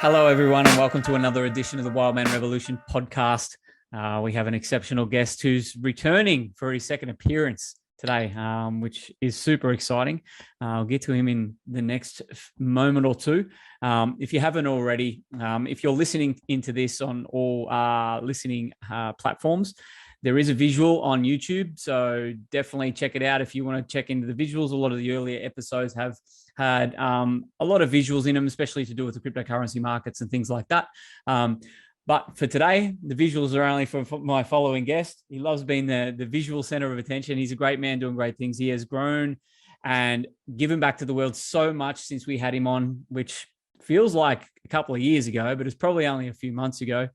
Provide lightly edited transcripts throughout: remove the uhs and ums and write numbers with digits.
Hello, everyone, and welcome to another edition of the Wild Man Revolution podcast. We have an exceptional guest who's returning for his second appearance today, which is super exciting. I'll get to him in the next moment or two. If you haven't already, if you're listening into this on all listening platforms, there is a visual on YouTube, so definitely check it out if you want to check into the visuals. A lot of the earlier episodes have had a lot of visuals in them, especially to do with the cryptocurrency markets and things like that. But for today, the visuals are only for my following guest. He loves being the visual center of attention. He's a great man doing great things. He has grown and given back to the world so much since we had him on, which feels like a couple of years ago, but it's probably only a few months ago.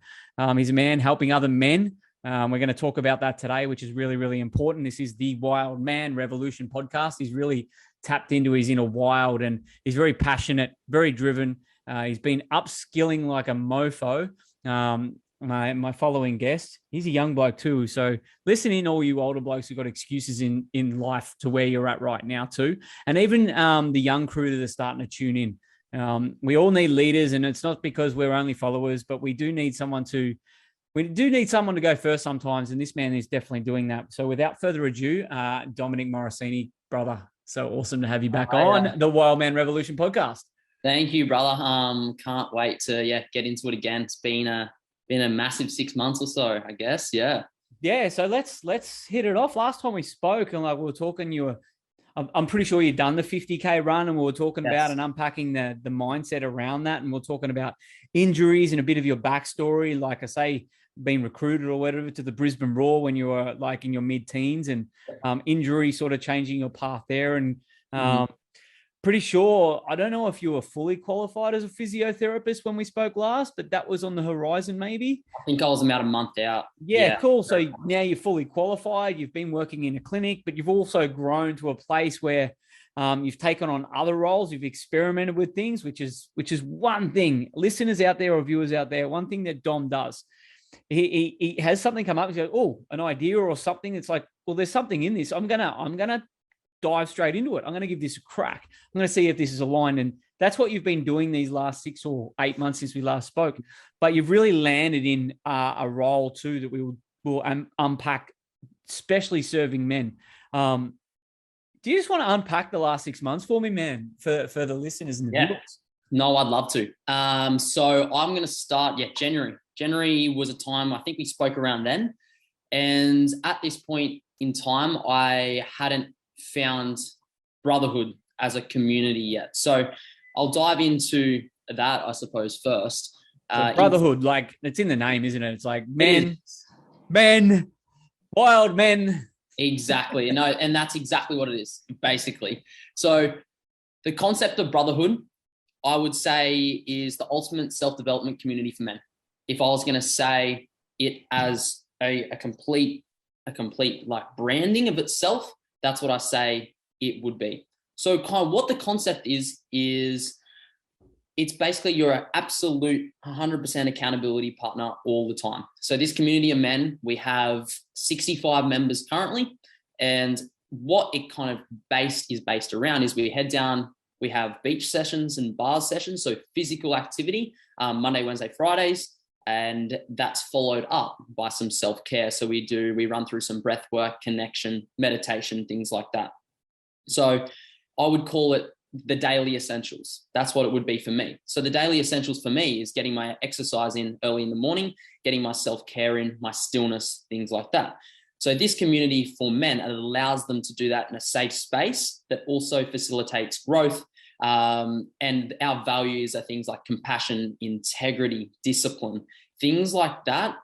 He's a man helping other men. We're going to talk about that today, which is really, really important. This is the Wild Man Revolution podcast. He's really tapped into his inner wild and he's very passionate, very driven. He's been upskilling like a mofo. My following guest, he's a young bloke too. So listen in, all you older blokes who've got excuses in life to where you're at right now too. And even the young crew that are starting to tune in. We all need leaders, and it's not because we're only followers, but we do need someone to go first sometimes, and this man is definitely doing that. So without further ado, Dominic Morosini, brother, so awesome to have you back on the Wild Man Revolution podcast. Thank you, brother. Can't wait to get into it again. It's been a massive 6 months or so, I guess. Yeah. So let's hit it off. Last time we spoke, and we were talking, I'm pretty sure you'd done the 50K run, and we were talking about and unpacking the mindset around that, and we're talking about injuries and a bit of your backstory. Like I say, being recruited or whatever to the Brisbane Roar when you were like in your mid-teens, and injury sort of changing your path there. And pretty sure, I don't know if you were fully qualified as a physiotherapist when we spoke last, but that was on the horizon maybe. I think I was about a month out. Yeah, cool. So now you're fully qualified. You've been working in a clinic, but you've also grown to a place where you've taken on other roles. You've experimented with things, which is one thing. Listeners out there or viewers out there, one thing that Dom does, he has something come up and goes, oh, an idea or something. It's like, well, there's something in this. I'm gonna dive straight into it. I'm gonna give this a crack. I'm gonna see if this is aligned. And that's what you've been doing these last 6 or 8 months since we last spoke. But you've really landed in a role too that we will unpack, especially serving men. Do you just want to unpack the last 6 months for me, man, for the listeners and the viewers? No, I'd love to. So I'm going to start, January. January was a time, I think we spoke around then. And at this point in time, I hadn't found Brotherhood as a community yet. So I'll dive into that, I suppose, first. So Brotherhood, like it's in the name, isn't it? It's like men, wild men. Exactly. And that's exactly what it is, basically. So the concept of Brotherhood, I would say, is the ultimate self-development community for men. If I was going to say it as a complete like branding of itself, that's what I say it would be. So kind of what the concept is it's basically your absolute 100% accountability partner all the time. So this community of men, we have 65 members currently, and what it kind of is based around is we head down, we have beach sessions and bars sessions, so physical activity, Monday, Wednesday, Fridays, and that's followed up by some self-care. So we run through some breathwork, connection, meditation, things like that. So I would call it the daily essentials. That's what it would be for me. So the daily essentials for me is getting my exercise in early in the morning, getting my self-care in, my stillness, things like that. So this community for men, it allows them to do that in a safe space that also facilitates growth. And our values are things like compassion, integrity, discipline, things like that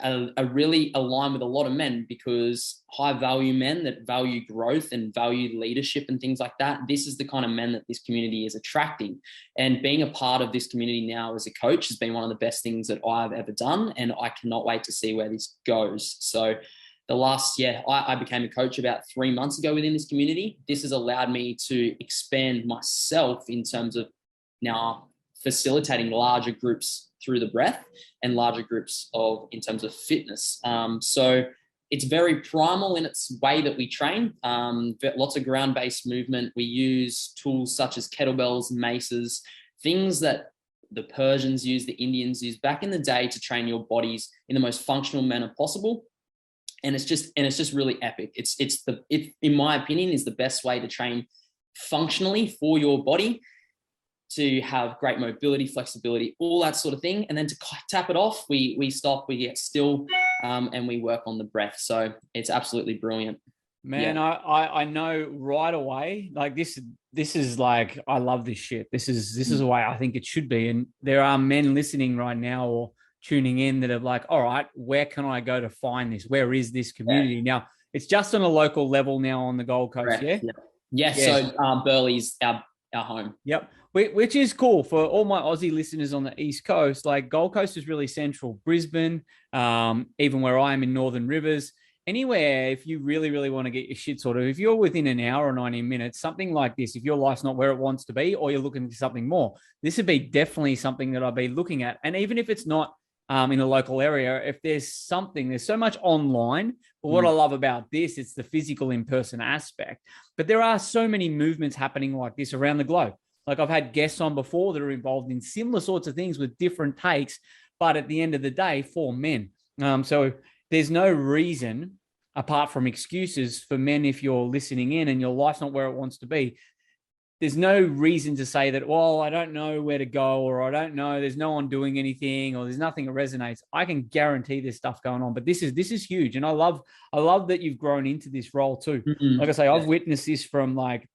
are really aligned with a lot of men, because high value men that value growth and value leadership and things like that, this is the kind of men that this community is attracting. And being a part of this community now as a coach has been one of the best things that I've ever done, and I cannot wait to see where this goes. So I became a coach about 3 months ago within this community. This has allowed me to expand myself in terms of now facilitating larger groups through the breath and larger groups in terms of fitness. So it's very primal in its way that we train. Lots of ground-based movement. We use tools such as kettlebells, maces, things that the Persians used, the Indians used back in the day to train your bodies in the most functional manner possible. And it's just really epic. It, in my opinion, is the best way to train functionally for your body, to have great mobility, flexibility, all that sort of thing. And then to tap it off, we stop, we get still, and we work on the breath. So it's absolutely brilliant. Man, yeah. I know right away, like this is like, I love this shit. This is the way I think it should be. And there are men listening right now or tuning in that are like, all right, where can I go to find this? Where is this community? Yeah. Now, it's just on a local level now on the Gold Coast, yeah? Yes. Yeah. So Burleigh's our home. Yep. Which is cool for all my Aussie listeners on the East Coast. Like Gold Coast is really central. Brisbane, even where I am in Northern Rivers, anywhere, if you really, really want to get your shit sorted, if you're within an hour or 90 minutes, something like this, if your life's not where it wants to be, or you're looking for something more, this would be definitely something that I'd be looking at. And even if it's not in a local area, if there's something, there's so much online, but what I love about this, it's the physical in-person aspect. But there are so many movements happening like this around the globe. Like I've had guests on before that are involved in similar sorts of things with different takes, but at the end of the day, for men. So there's no reason, apart from excuses, for men, if you're listening in and your life's not where it wants to be, there's no reason to say that, well, I don't know where to go, or I don't know, there's no one doing anything, or there's nothing that resonates. I can guarantee there's stuff going on, but this is huge. And I love that you've grown into this role too. Mm-hmm. Like I say, I've witnessed this from like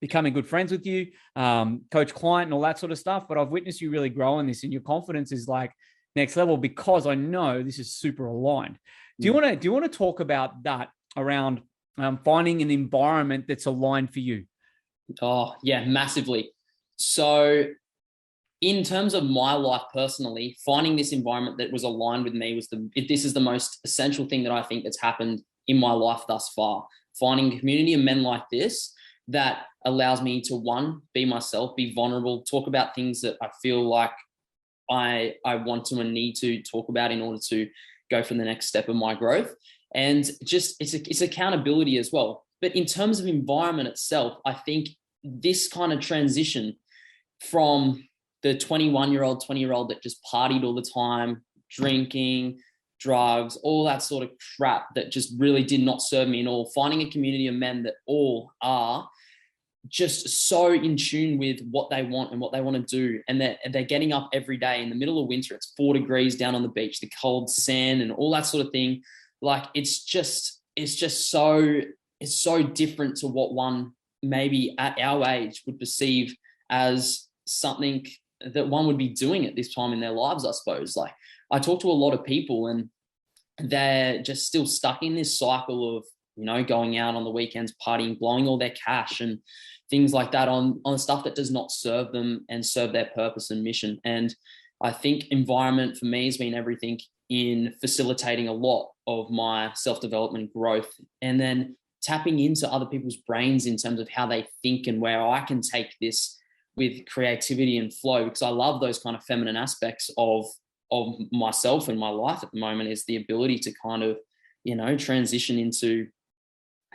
becoming good friends with you, coach client and all that sort of stuff, but I've witnessed you really grow in this, and your confidence is like next level, because I know this is super aligned. Do you want to talk about that around finding an environment that's aligned for you? Oh, yeah, massively. So in terms of my life personally, finding this environment that was aligned with me this is the most essential thing that I think that's happened in my life thus far. Finding a community of men like this that allows me to, one, be myself, be vulnerable, talk about things that I feel like I want to and need to talk about in order to go for the next step of my growth. And just it's accountability as well. But in terms of environment itself, I think this kind of transition from the 21-year-old, 20-year-old that just partied all the time, drinking, drugs, all that sort of crap that just really did not serve me at all, finding a community of men that all are just so in tune with what they want and what they want to do. And they're getting up every day in the middle of winter. It's 4 degrees down on the beach, the cold sand and all that sort of thing. Like it's so different to what one maybe at our age would perceive as something that one would be doing at this time in their lives, I suppose. Like I talk to a lot of people and they're just still stuck in this cycle of, going out on the weekends, partying, blowing all their cash and things like that on stuff that does not serve them and serve their purpose and mission. And I think environment for me has been everything in facilitating a lot of my self-development growth, and then tapping into other people's brains in terms of how they think and where I can take this with creativity and flow, because I love those kind of feminine aspects of myself and my life at the moment, is the ability to kind of, transition into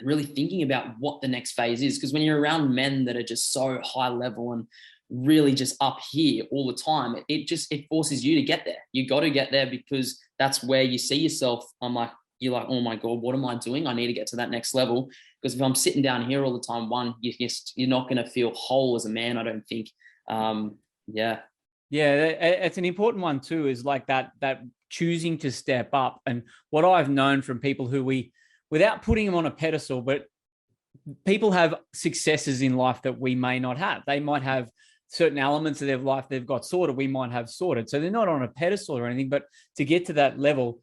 really thinking about what the next phase is. Because when you're around men that are just so high level and really just up here all the time, it forces you to get there. You got to get there, because that's where you see yourself. You're like, oh my God, what am I doing? I need to get to that next level. Because if I'm sitting down here all the time, one, you're not going to feel whole as a man, I don't think. Yeah, it's an important one too, is like that choosing to step up. And what I've known from people who without putting them on a pedestal, but people have successes in life that we may not have. They might have certain elements of their life they've got sorted, we might have sorted. So they're not on a pedestal or anything, but to get to that level,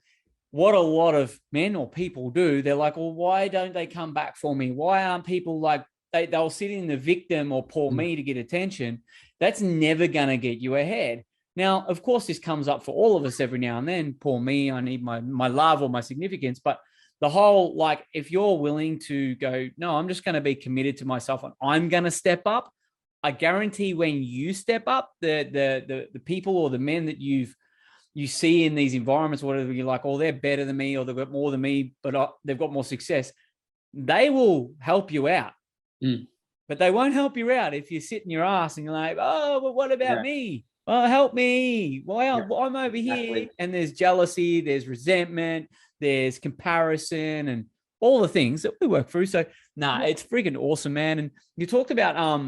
what a lot of men or people do, they're like, well, why don't they come back for me? Why aren't people like, they'll sit in the victim or poor me to get attention? That's never going to get you ahead. Now, of course, this comes up for all of us every now and then. Poor me, I need my love or my significance. But the whole, like, if you're willing to go, no, I'm just going to be committed to myself and I'm going to step up, I guarantee when you step up, the people or the men that you see in these environments, whatever, you're like, oh, they're better than me, or they've got more than me, but they've got more success. They will help you out. But they won't help you out if you sit in your ass and you're like, oh, but what about me? oh, help me. Why Yeah, I'm over here. exactly. And there's jealousy, there's resentment, there's comparison and all the things that we work through. So it's freaking awesome, man. And you talked about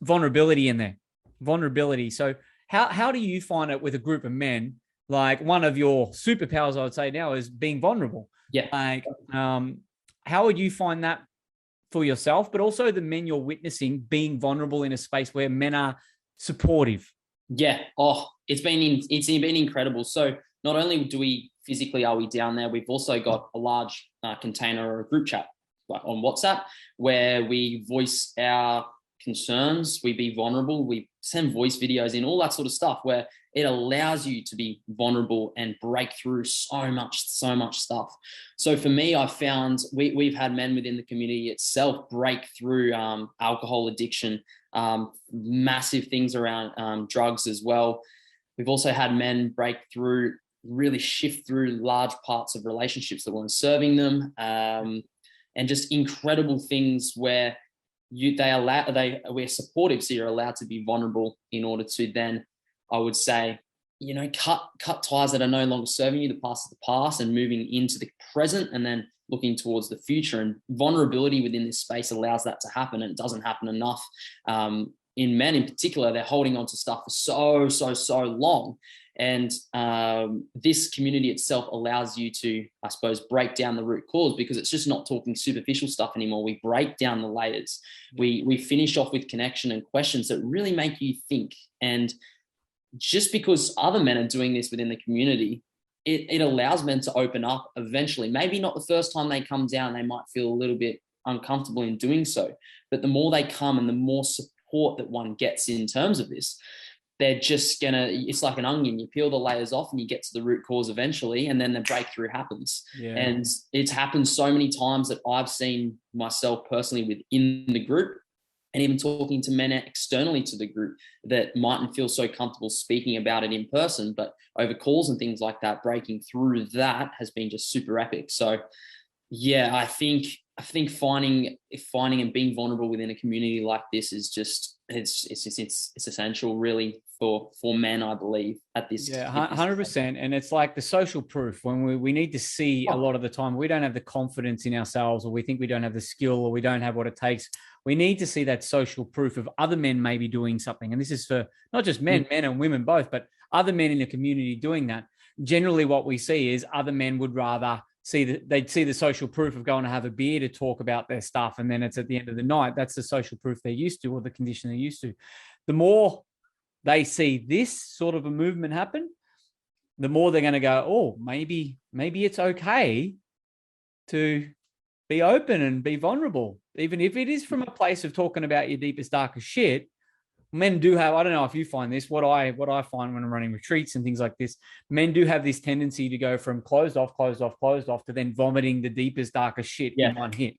vulnerability in there. Vulnerability. So how do you find it with a group of men? Like one of your superpowers, I would say now, is being vulnerable. Yeah. Like how would you find that for yourself, but also the men you're witnessing being vulnerable in a space where men are supportive? Yeah. Oh, it's been incredible. So not only do we physically are we down there, we've also got a large container or a group chat like on WhatsApp where we voice our concerns, we be vulnerable, we send voice videos in, all that sort of stuff where it allows you to be vulnerable and break through so much stuff. So for me, I found we've had men within the community itself break through alcohol addiction, massive things around drugs as well. We've also had men break through, really shift through large parts of relationships that weren't serving them, and just incredible things where we're supportive, so you're allowed to be vulnerable in order to then, I would say, cut ties that are no longer serving you. The past is the past, and moving into the present, and then looking towards the future. And vulnerability within this space allows that to happen, and it doesn't happen enough. In men in particular, they're holding on to stuff for so long. And this community itself allows you to, I suppose, break down the root cause, because it's just not talking superficial stuff anymore. We break down the layers. We finish off with connection and questions that really make you think. And just because other men are doing this within the community, it allows men to open up eventually. Maybe not the first time they come down, they might feel a little bit uncomfortable in doing so. But the more they come and the more support that one gets in terms of this, they're just it's like an onion. You peel the layers off and you get to the root cause eventually, and then the breakthrough happens. Yeah. And it's happened so many times that I've seen myself personally within the group, and even talking to men externally to the group that mightn't feel so comfortable speaking about it in person, but over calls and things like that, breaking through that has been just super epic. So yeah, I think finding and being vulnerable within a community like this is just, it's essential really for men, I believe, at this. Yeah, 100%. And it's like the social proof when we need to see a lot of the time, we don't have the confidence in ourselves, or we think we don't have the skill, or we don't have what it takes. We need to see that social proof of other men maybe doing something. And this is for not just men and women both, but other men in the community doing that. Generally what we see is other men would rather they'd see the social proof of going to have a beer to talk about their stuff. And then it's at the end of the night. That's the social proof they're used to, or the condition they're used to. The more they see this sort of a movement happen, the more they're going to go, oh, maybe it's okay to be open and be vulnerable. Even if it is from a place of talking about your deepest, darkest shit. Men do have, I don't know if you find this, what I find when I'm running retreats and things like this, men do have this tendency to go from closed off to then vomiting the deepest, darkest shit in one hit.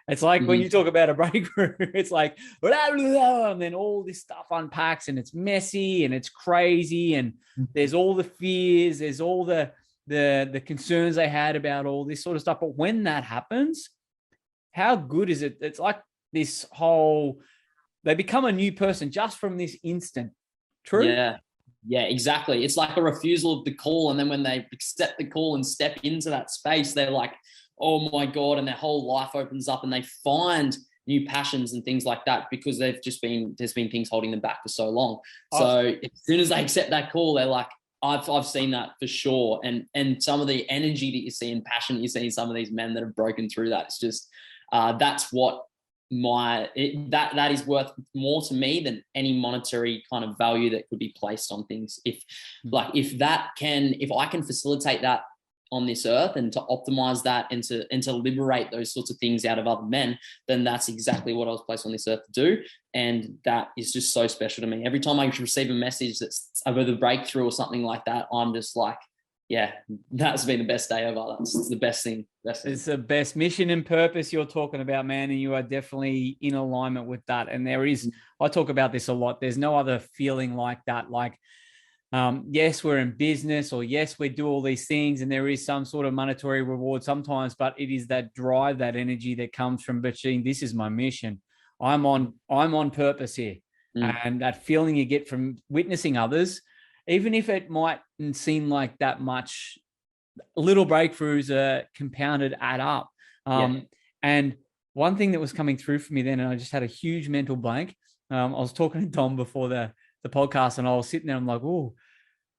It's like when you talk about a breakthrough, it's like, blah, blah, blah, and then all this stuff unpacks, and it's messy and it's crazy, and there's all the fears, there's all the concerns they had about all this sort of stuff. But when that happens, how good is it? It's like this whole, they become a new person just from this instant. True? Yeah, exactly. It's like a refusal of the call. And then when they accept the call and step into that space, they're like, oh my God, and their whole life opens up, and they find new passions and things like that, because there's been things holding them back for so long. So as soon as they accept that call, they're like, I've seen that for sure. And some of the energy that you see and passion you see in some of these men that have broken through that, it's just, that's what that is worth more to me than any monetary kind of value that could be placed on things. If I can facilitate that on this earth, and to optimize that, and to liberate those sorts of things out of other men, then that's exactly what I was placed on this earth to do. And that is just so special to me. Every time I receive a message that's about a breakthrough or something like that, I'm just like, yeah, that's been the best day ever. That's the best thing. It's the best mission and purpose you're talking about, man. And you are definitely in alignment with that. And I talk about this a lot. There's no other feeling like that. Like, yes, we're in business, or yes, we do all these things, and there is some sort of monetary reward sometimes, but it is that drive, that energy that comes from between, this is my mission. I'm on purpose here. and that feeling you get from witnessing others, even if it mightn't seem like that much, little breakthroughs are compounded, add up. And one thing that was coming through for me then, and I just had a huge mental blank. I was talking to Dom before the podcast, and I was sitting there, I'm like, oh,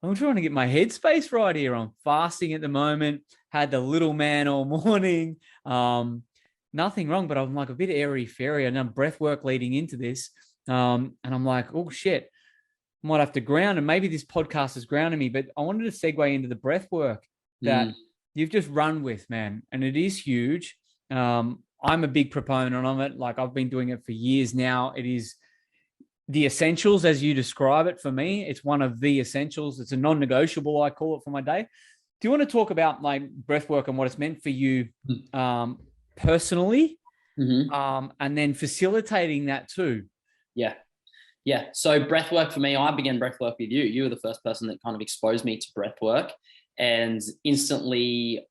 I'm trying to get my headspace right here. I'm fasting at the moment, had the little man all morning. Nothing wrong, but I'm like a bit airy-fairy. And I'm breath work leading into this. And I'm like, oh, shit, I might have to ground. And maybe this podcast has grounded me, but I wanted to segue into the breath work that you've just run with, man. And it is huge. I'm a big proponent of it. Like, I've been doing it for years now. It is the essentials, as you describe it. For me, it's one of the essentials. It's a non-negotiable, I call it, for my day. Do you want to talk about like breath work and what it's meant for you personally, and then facilitating that too? Yeah. So breath work for me, I began breath work with you. You were the first person that kind of exposed me to breath work, and instantly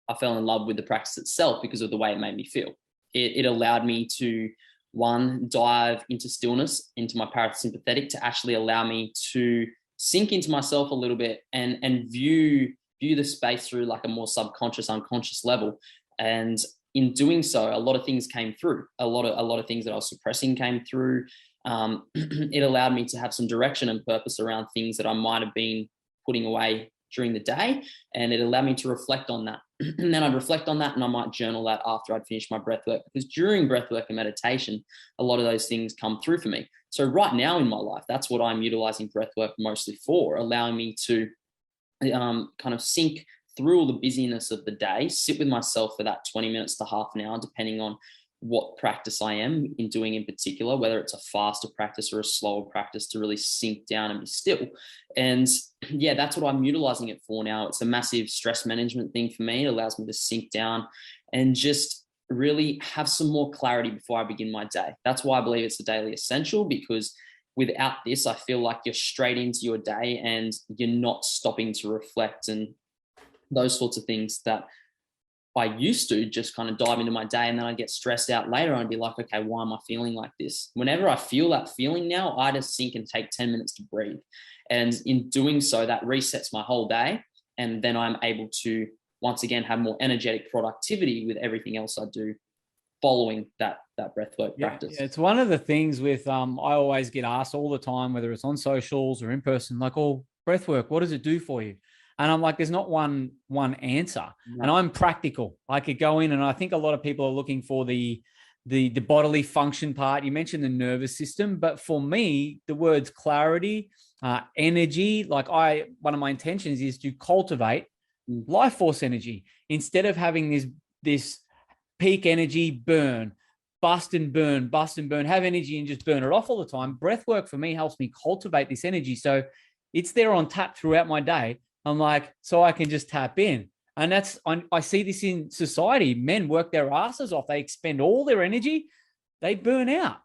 I fell in love with the practice itself because of the way it made me feel. It allowed me to, one, dive into stillness, into my parasympathetic, to actually allow me to sink into myself a little bit and view the space through like a more subconscious, unconscious level. And in doing so, a lot of things came through. A lot of things that I was suppressing came through. It allowed me to have some direction and purpose around things that I might have been putting away during the day, and it allowed me to reflect on that. And then I'd reflect on that, and I might journal that after I'd finished my breath work, because during breath work and meditation, a lot of those things come through for me. So right now in my life, that's what I'm utilizing breath work mostly for, allowing me to kind of sink through all the busyness of the day, sit with myself for that 20 minutes to half an hour, depending on what practice I am in doing in particular, whether it's a faster practice or a slower practice, to really sink down and be still. And yeah, that's what I'm utilizing it for now. It's a massive stress management thing for me. It allows me to sink down and just really have some more clarity before I begin my day. That's why I believe it's a daily essential, because without this, I feel like you're straight into your day and you're not stopping to reflect and those sorts of things that I used to just kind of dive into my day, and then I'd get stressed out later. I'd be like, okay, why am I feeling like this? Whenever I feel that feeling now, I just sink and take 10 minutes to breathe. And in doing so, that resets my whole day. And then I'm able to, once again, have more energetic productivity with everything else I do following that breathwork practice. Yeah, it's one of the things with, I always get asked all the time, whether it's on socials or in person, like, oh, breathwork, what does it do for you? And I'm like, there's not one answer. No. And I'm practical. I could go in, and I think a lot of people are looking for the bodily function part. You mentioned the nervous system, but for me, the words clarity, energy, like one of my intentions is to cultivate life force energy instead of having this peak energy burn, bust and burn, have energy and just burn it off all the time. Breath work for me helps me cultivate this energy. So it's there on tap throughout my day. I'm like, so I can just tap in. And I see this in society. Men work their asses off. They expend all their energy. They burn out,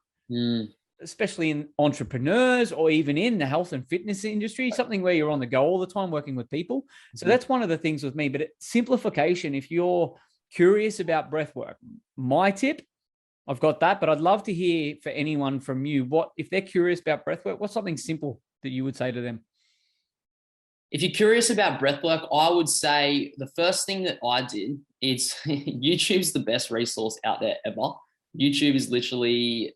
especially in entrepreneurs or even in the health and fitness industry, something where you're on the go all the time working with people. So that's one of the things with me. But simplification, if you're curious about breath work, my tip, I've got that, but I'd love to hear for anyone from you, if they're curious about breath work, what's something simple that you would say to them? If you're curious about breathwork, I would say the first thing that I did is YouTube's the best resource out there ever. YouTube is literally,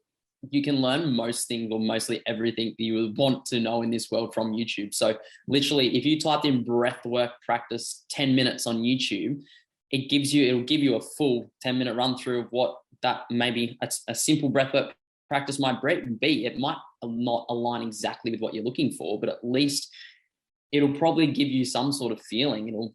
you can learn most things or mostly everything that you would want to know in this world from YouTube. So literally, if you typed in breathwork practice 10 minutes on YouTube, it'll give you a full 10-minute run through of what that maybe a simple breathwork practice might be. It might not align exactly with what you're looking for, but at least it'll probably give you some sort of feeling. It'll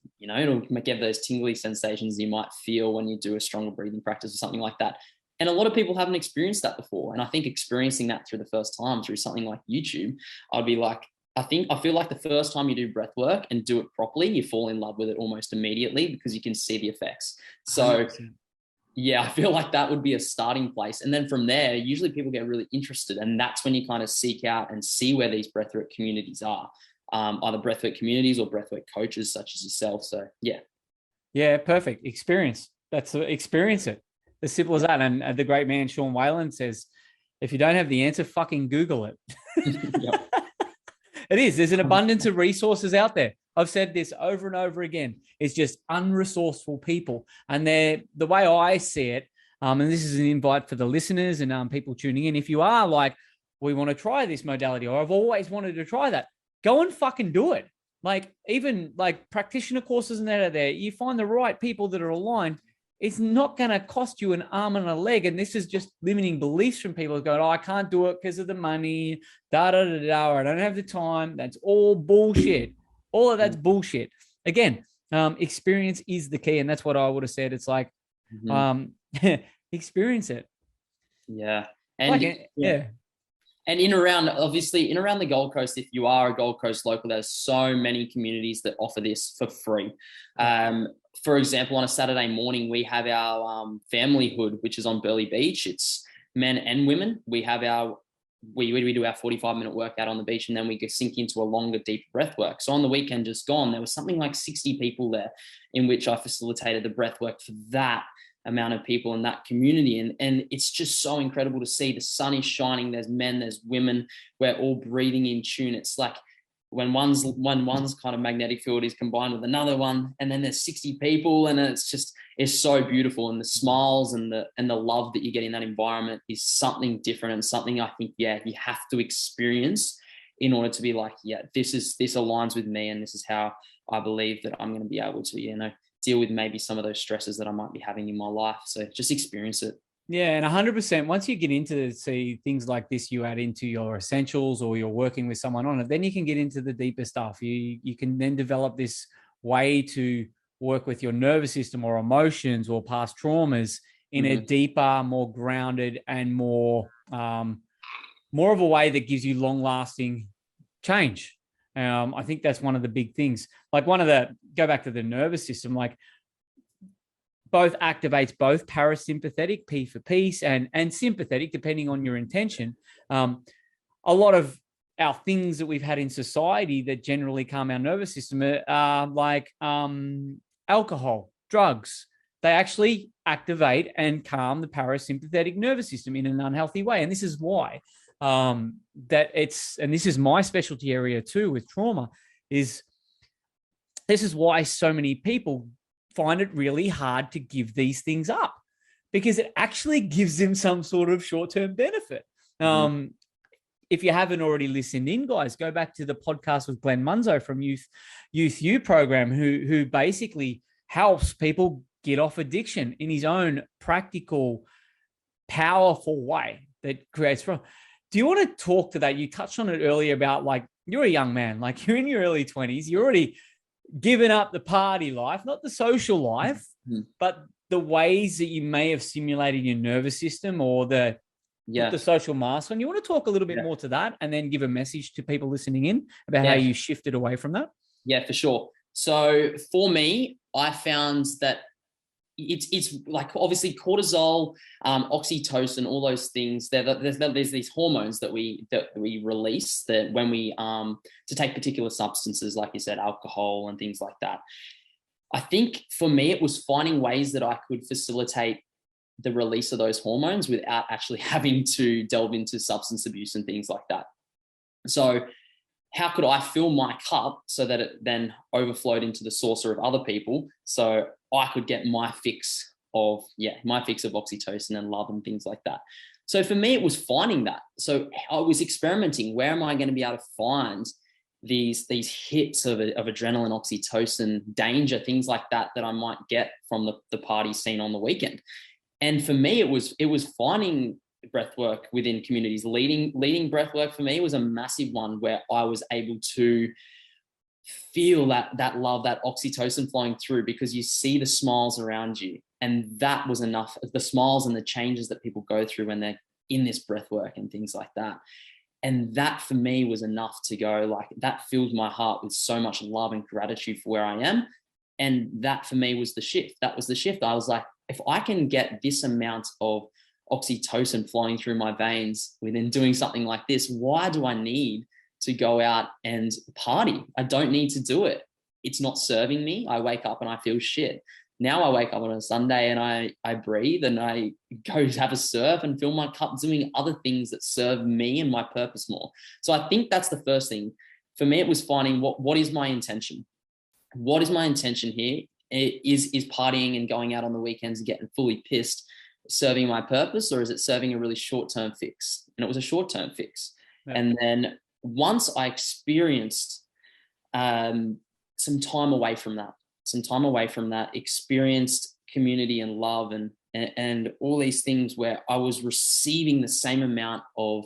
give those tingly sensations you might feel when you do a stronger breathing practice or something like that. And a lot of people haven't experienced that before. And I think experiencing that through the first time through something like YouTube, I'd be like, I feel like the first time you do breath work and do it properly, you fall in love with it almost immediately because you can see the effects. So 100%. Yeah, I feel like that would be a starting place. And then from there, usually people get really interested. And that's when you kind of seek out and see where these breathwork communities are. Either breathwork communities or breathwork coaches such as yourself. So yeah, perfect. Experience it. As simple as that. And the great man Sean Whalen says, If you don't have the answer, fucking Google it. Yep. It is. There's an abundance of resources out there. I've said this over and over again. It's just unresourceful people. And they're, the way I see it, and this is an invite for the listeners and people tuning in. If you are like, we want to try this modality, or I've always wanted to try that, go and fucking do it. Like, even like practitioner courses and that are there. You find the right people that are aligned. It's not going to cost you an arm and a leg. And this is just limiting beliefs from people going, oh, I can't do it because of the money, or I don't have the time. That's all bullshit. All of that's bullshit. Again, experience is the key. And that's what I would have said. It's like, experience it. Yeah. And like, yeah. And in around the Gold Coast, if you are a Gold Coast local, there's so many communities that offer this for free. For example, on a Saturday morning, we have our familyhood, which is on Burleigh Beach. It's men and women. We have we do our 45-minute workout on the beach, and then we sink into a longer, deeper breath work. So on the weekend just gone, there was something like 60 people there, in which I facilitated the breath work for that amount of people in that community. And it's just so incredible to see. The sun is shining. There's men, there's women. We're all breathing in tune. It's like when one's kind of magnetic field is combined with another one, and then there's 60 people, and it's so beautiful. And the smiles and the love that you get in that environment is something different, and something I think, you have to experience in order to be like, this aligns with me, and this is how I believe that I'm going to be able to, deal with maybe some of those stresses that I might be having in my life. So just experience it. Yeah. And 100%, once you get into things like this, you add into your essentials, or you're working with someone on it, then you can get into the deeper stuff. You can then develop this way to work with your nervous system or emotions or past traumas in a deeper, more grounded, and more of a way that gives you long lasting change. I think that's one of the big things. Like go back to the nervous system, like both activates both parasympathetic, P for peace, and sympathetic, depending on your intention. A lot of our things that we've had in society that generally calm our nervous system are like alcohol, drugs. They actually activate and calm the parasympathetic nervous system in an unhealthy way. And this is why and this is my specialty area too with trauma, this is why so many people find it really hard to give these things up, because it actually gives them some sort of short-term benefit. If you haven't already listened in, guys, go back to the podcast with Glenn Munzo from Youth U program, who basically helps people get off addiction in his own practical, powerful way that creates. Do you want to talk to that? You touched on it earlier about, like, you're a young man, like you're in your early 20s, you're already given up the party life, not the social life, but the ways that you may have stimulated your nervous system or the social mask on. You want to talk a little bit more to that, and then give a message to people listening in about how you shifted away from that? Yeah, for sure. So for me, I found that it's like, obviously cortisol, oxytocin, all those things. There's these hormones that we release that when we to take particular substances, like you said, alcohol and things like that. I think for me, it was finding ways that I could facilitate the release of those hormones without actually having to delve into substance abuse and things like that. So how could I fill my cup so that it then overflowed into the saucer of other people, so I could get my fix of oxytocin and love and things like that. So for me, it was finding that. So I was experimenting. Where am I going to be able to find these hits of adrenaline, oxytocin, danger, things like that I might get from the party scene on the weekend? And for me, it was finding breathwork within communities. Leading breathwork for me was a massive one, where I was able to feel that love, that oxytocin flowing through, because you see the smiles around you. And that was enough. The smiles and the changes that people go through when they're in this breathwork and things like that. And that for me was enough to go, like, that filled my heart with so much love and gratitude for where I am. And that for me was the shift. That was the shift. I was like, if I can get this amount of oxytocin flowing through my veins within doing something like this, why do I need to go out and party? I don't need to do it. It's not serving me. I wake up and I feel shit. Now I wake up on a Sunday and I breathe and I go have a surf and fill my cup doing other things that serve me and my purpose more. So I think that's the first thing. For me, it was finding what is my intention? What is my intention here? Is partying and going out on the weekends and getting fully pissed serving my purpose, or is it serving a really short-term fix? And it was a short-term fix. Yeah. And then once I experienced some time away from that, experienced community and love and all these things where I was receiving the same amount of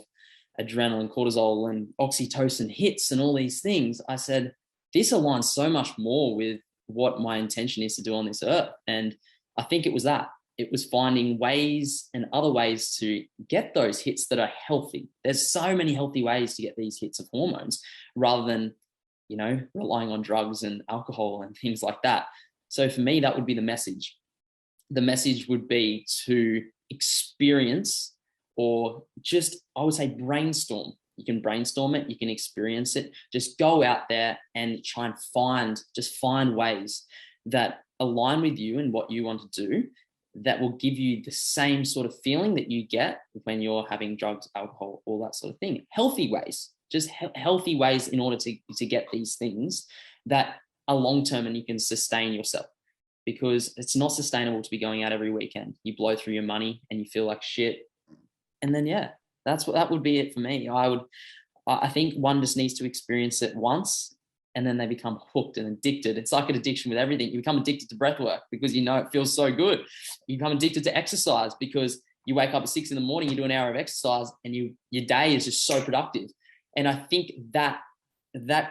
adrenaline, cortisol, and oxytocin hits and all these things, I said, this aligns so much more with what my intention is to do on this earth. And I think it was that. It was finding ways and other ways to get those hits that are healthy. There's so many healthy ways to get these hits of hormones rather than, relying on drugs and alcohol and things like that. So for me, that would be the message. The message would be to experience, or just, I would say, brainstorm. You can brainstorm it, you can experience it. Just go out there and try and find ways that align with you and what you want to do, that will give you the same sort of feeling that you get when you're having drugs, alcohol, all that sort of thing. Healthy ways, just healthy ways in order to get these things that are long-term and you can sustain yourself, because it's not sustainable to be going out every weekend. You blow through your money and you feel like shit. And then, that would be it for me. I think one just needs to experience it once, and then they become hooked and addicted. It's like an addiction with everything. You become addicted to breathwork because it feels so good. You become addicted to exercise because you wake up at 6 a.m, you do an hour of exercise, and your day is just so productive. And I think that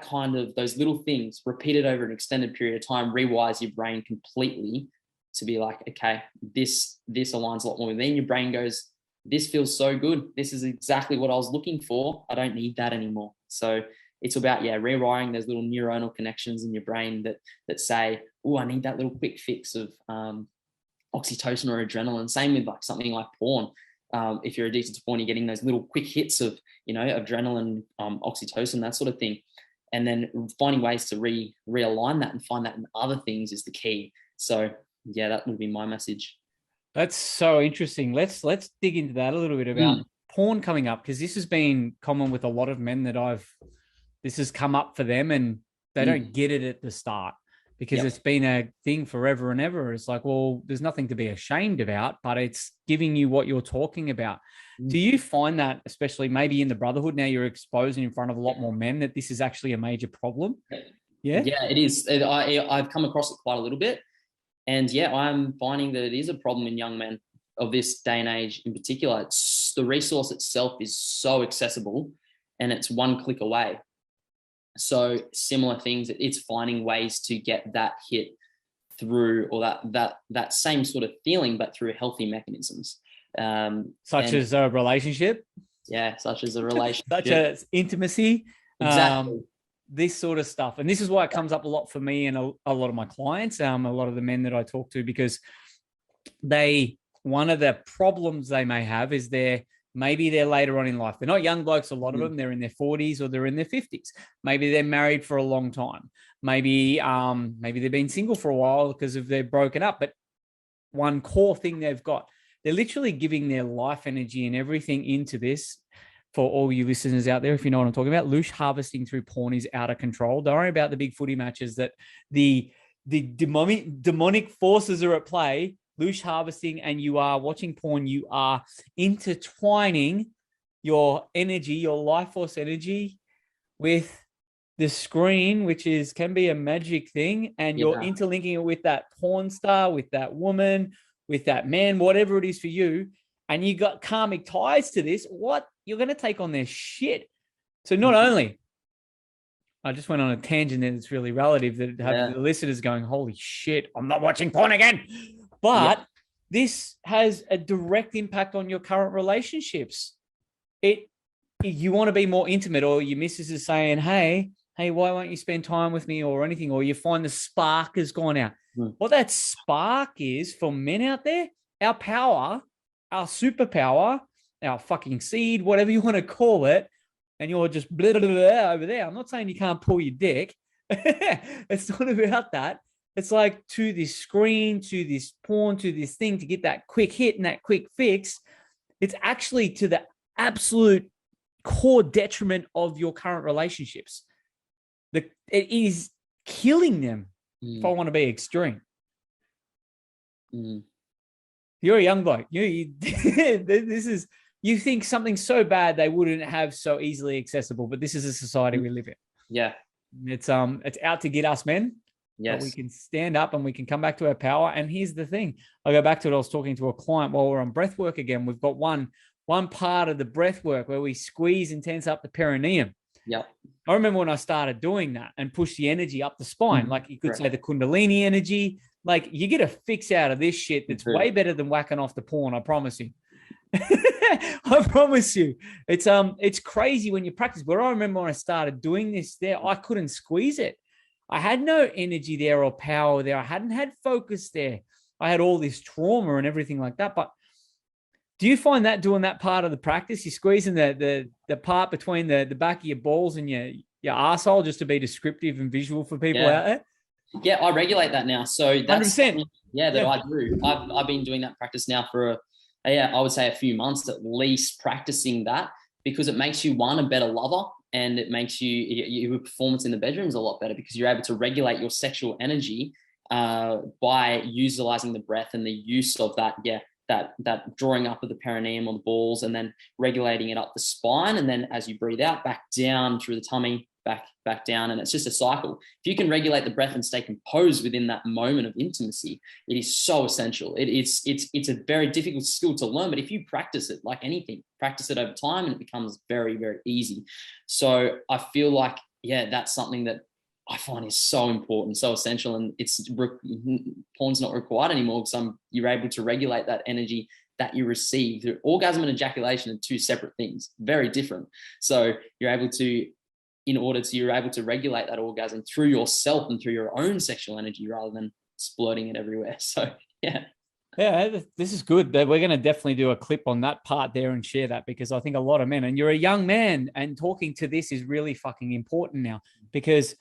kind of, those little things repeated over an extended period of time rewires your brain completely to be like, okay, this aligns a lot more with me. And your brain goes, this feels so good. This is exactly what I was looking for. I don't need that anymore. So it's about, rewiring those little neuronal connections in your brain that say, oh, I need that little quick fix of oxytocin or adrenaline. Same with like something like porn. If you're addicted to porn, you're getting those little quick hits of, adrenaline, oxytocin, that sort of thing. And then finding ways to realign that and find that in other things is the key. So that would be my message. That's so interesting. Let's dig into that a little bit about porn coming up, because this has been common with a lot of men that this has come up for them, and they don't get it at the start because it's been a thing forever and ever. It's like, well, there's nothing to be ashamed about, but it's giving you what you're talking about. Do you find that, especially maybe in the Brotherhood, now you're exposing in front of a lot more men, that this is actually a major problem? Yeah, it is. I've come across it quite a little bit. And I'm finding that it is a problem in young men of this day and age in particular. The resource itself is so accessible and it's one click away. So similar things, it's finding ways to get that hit through, or that same sort of feeling, but through healthy mechanisms. Such as a relationship? Yeah, such as a relationship. Such as intimacy. Exactly. This sort of stuff. And this is why it comes up a lot for me and a lot of my clients, a lot of the men that I talk to, because one of the problems they may have is maybe they're later on in life. They're not young blokes, a lot of them. They're in their 40s or they're in their 50s. Maybe they're married for a long time. Maybe they've been single for a while because they're broken up. But one core thing they've got, they're literally giving their life energy and everything into this. For all you listeners out there, if you know what I'm talking about, loosh harvesting through porn is out of control. Don't worry about the big footy matches that the demonic forces are at play. Loosh harvesting, and you are watching porn, you are intertwining your energy, your life force energy with the screen, which can be a magic thing, and you're interlinking it with that porn star, with that woman, with that man, whatever it is for you, and you got karmic ties to this. You're going to take on their shit. So not only, I just went on a tangent that's really relative, that have the listeners going, holy shit, I'm not watching porn again. But this has a direct impact on your current relationships. You want to be more intimate, or your missus is saying, hey, why won't you spend time with me or anything? Or you find the spark has gone out. What that spark is for men out there, our power, our superpower, our fucking seed, whatever you want to call it, and you're just blah, blah, blah, over there. I'm not saying you can't pull your dick. It's not about that. It's like to this screen, to this porn, to this thing to get that quick hit and that quick fix. It's actually to the absolute core detriment of your current relationships. It is killing them. If I want to be extreme. You're a young bloke. You think something so bad they wouldn't have so easily accessible, but this is a society we live in. Yeah. It's out to get us men. Yes. But we can stand up and we can come back to our power. And here's the thing. I'll go back to it. I was talking to a client while we're on breathwork again. We've got one part of the breathwork where we squeeze and tense up the perineum. Yep. I remember when I started doing that and push the energy up the spine, like you could say the Kundalini energy, like you get a fix out of this shit that's way better than whacking off the porn. I promise you. I promise you. It's crazy when you practice. But I remember when I started doing this there, I couldn't squeeze it. I had no energy there or power there. I hadn't had focus there. I had all this trauma and everything like that. But do you find that doing that part of the practice, you're squeezing the part between the back of your balls and your arsehole, just to be descriptive and visual for people out there? Yeah, I regulate that now. So that's 100%. I do. I've been doing that practice now for I would say a few months at least, practicing that, because it makes you a better lover. And it makes your performance in the bedroom is a lot better because you're able to regulate your sexual energy by utilizing the breath and the use of that drawing up of the perineum or the balls, and then regulating it up the spine. And then as you breathe out, back down through the tummy, back down. And it's just a cycle. If you can regulate the breath and stay composed within that moment of intimacy, it is so essential. It's a very difficult skill to learn, but if you practice it, like anything, practice it over time, and it becomes very, very easy. So I feel like, that's something that I find is so important, so essential, and porn's not required anymore because you're able to regulate that energy that you receive through orgasm and ejaculation are two separate things, very different. So you're able to regulate that orgasm through yourself and through your own sexual energy rather than splurting it everywhere. So yeah. Yeah, this is good. We're going to definitely do a clip on that part there and share that, because I think a lot of men, and you're a young man, and talking to this is really fucking important now, because